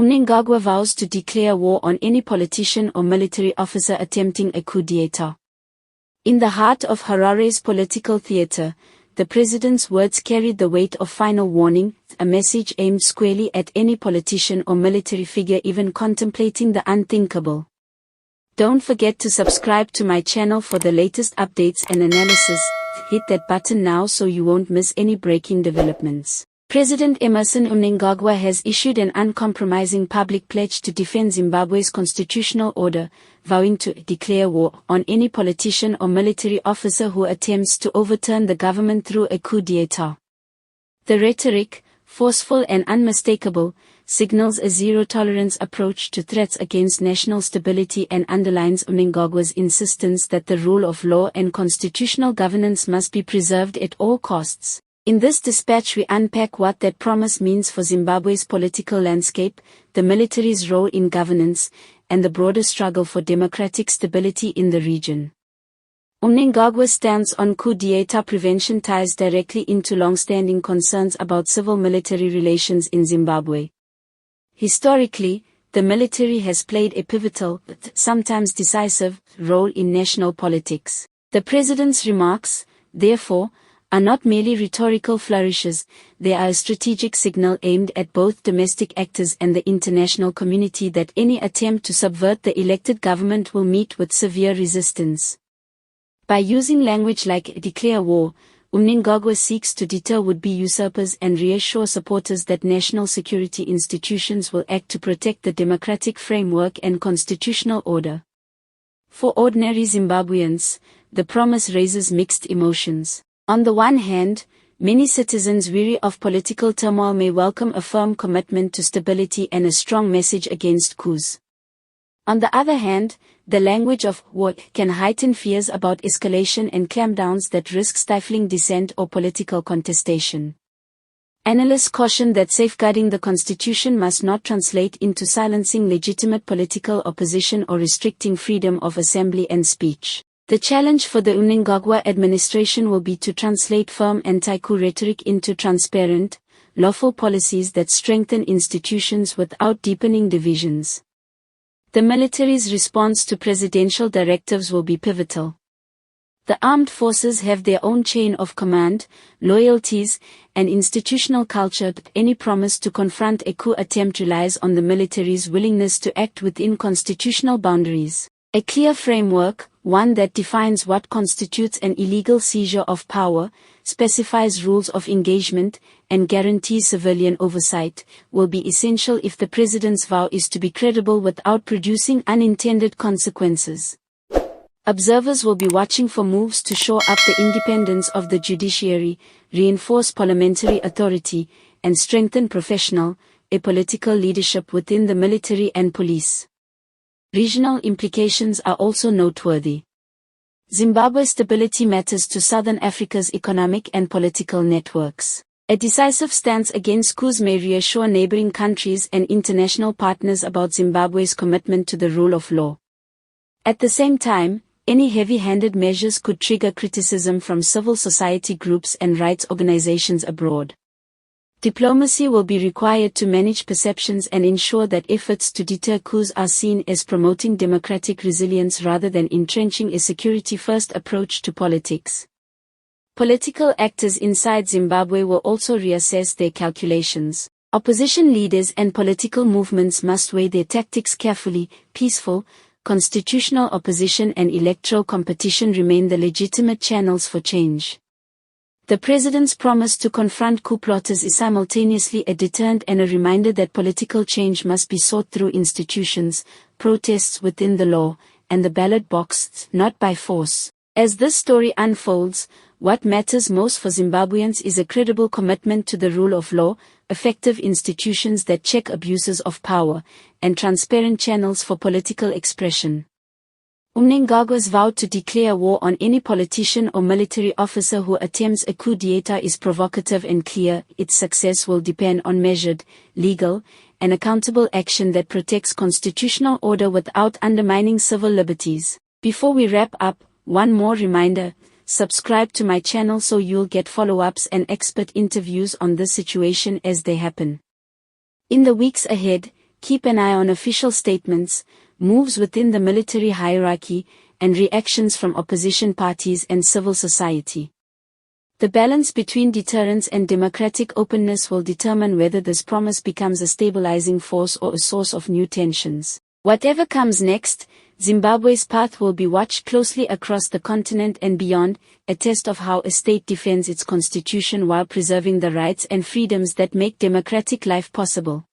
Mnangagwa vows to declare war on any politician or military officer attempting a coup d'état. In the heart of Harare's political theater, the president's words carried the weight of final warning, a message aimed squarely at any politician or military figure even contemplating the unthinkable. Don't forget to subscribe to my channel for the latest updates and analysis. Hit that button now so you won't miss any breaking developments. President Emmerson Mnangagwa has issued an uncompromising public pledge to defend Zimbabwe's constitutional order, vowing to declare war on any politician or military officer who attempts to overturn the government through a coup d'état. The rhetoric, forceful and unmistakable, signals a zero-tolerance approach to threats against national stability and underlines Mnangagwa's insistence that the rule of law and constitutional governance must be preserved at all costs. In this dispatch we unpack what that promise means for Zimbabwe's political landscape, the military's role in governance, and the broader struggle for democratic stability in the region. Mnangagwa's stance on coup d'état prevention ties directly into long-standing concerns about civil-military relations in Zimbabwe. Historically, the military has played a pivotal, but sometimes decisive, role in national politics. The president's remarks, therefore, are not merely rhetorical flourishes, they are a strategic signal aimed at both domestic actors and the international community that any attempt to subvert the elected government will meet with severe resistance. By using language like declare war, Mnangagwa seeks to deter would-be usurpers and reassure supporters that national security institutions will act to protect the democratic framework and constitutional order. For ordinary Zimbabweans, the promise raises mixed emotions. On the one hand, many citizens weary of political turmoil may welcome a firm commitment to stability and a strong message against coups. On the other hand, the language of war can heighten fears about escalation and clampdowns that risk stifling dissent or political contestation. Analysts caution that safeguarding the constitution must not translate into silencing legitimate political opposition or restricting freedom of assembly and speech. The challenge for the Mnangagwa administration will be to translate firm anti-coup rhetoric into transparent, lawful policies that strengthen institutions without deepening divisions. The military's response to presidential directives will be pivotal. The armed forces have their own chain of command, loyalties, and institutional culture, but any promise to confront a coup attempt relies on the military's willingness to act within constitutional boundaries. A clear framework, one that defines what constitutes an illegal seizure of power, specifies rules of engagement, and guarantees civilian oversight, will be essential if the president's vow is to be credible without producing unintended consequences. Observers will be watching for moves to shore up the independence of the judiciary, reinforce parliamentary authority, and strengthen professional, apolitical leadership within the military and police. Regional implications are also noteworthy. Zimbabwe's stability matters to Southern Africa's economic and political networks. A decisive stance against coups may reassure neighboring countries and international partners about Zimbabwe's commitment to the rule of law. At the same time, any heavy-handed measures could trigger criticism from civil society groups and rights organizations abroad. Diplomacy will be required to manage perceptions and ensure that efforts to deter coups are seen as promoting democratic resilience rather than entrenching a security-first approach to politics. Political actors inside Zimbabwe will also reassess their calculations. Opposition leaders and political movements must weigh their tactics carefully. Peaceful, constitutional opposition and electoral competition remain the legitimate channels for change. The president's promise to confront coup plotters is simultaneously a deterrent and a reminder that political change must be sought through institutions, protests within the law, and the ballot box, not by force. As this story unfolds, what matters most for Zimbabweans is a credible commitment to the rule of law, effective institutions that check abuses of power, and transparent channels for political expression. Mnangagwa's vow to declare war on any politician or military officer who attempts a coup d'état is provocative and clear. Its success will depend on measured, legal, and accountable action that protects constitutional order without undermining civil liberties. Before we wrap up, one more reminder: subscribe to my channel so you'll get follow-ups and expert interviews on this situation as they happen. In the weeks ahead, keep an eye on official statements, moves within the military hierarchy, and reactions from opposition parties and civil society. The balance between deterrence and democratic openness will determine whether this promise becomes a stabilizing force or a source of new tensions. Whatever comes next, Zimbabwe's path will be watched closely across the continent and beyond, a test of how a state defends its constitution while preserving the rights and freedoms that make democratic life possible.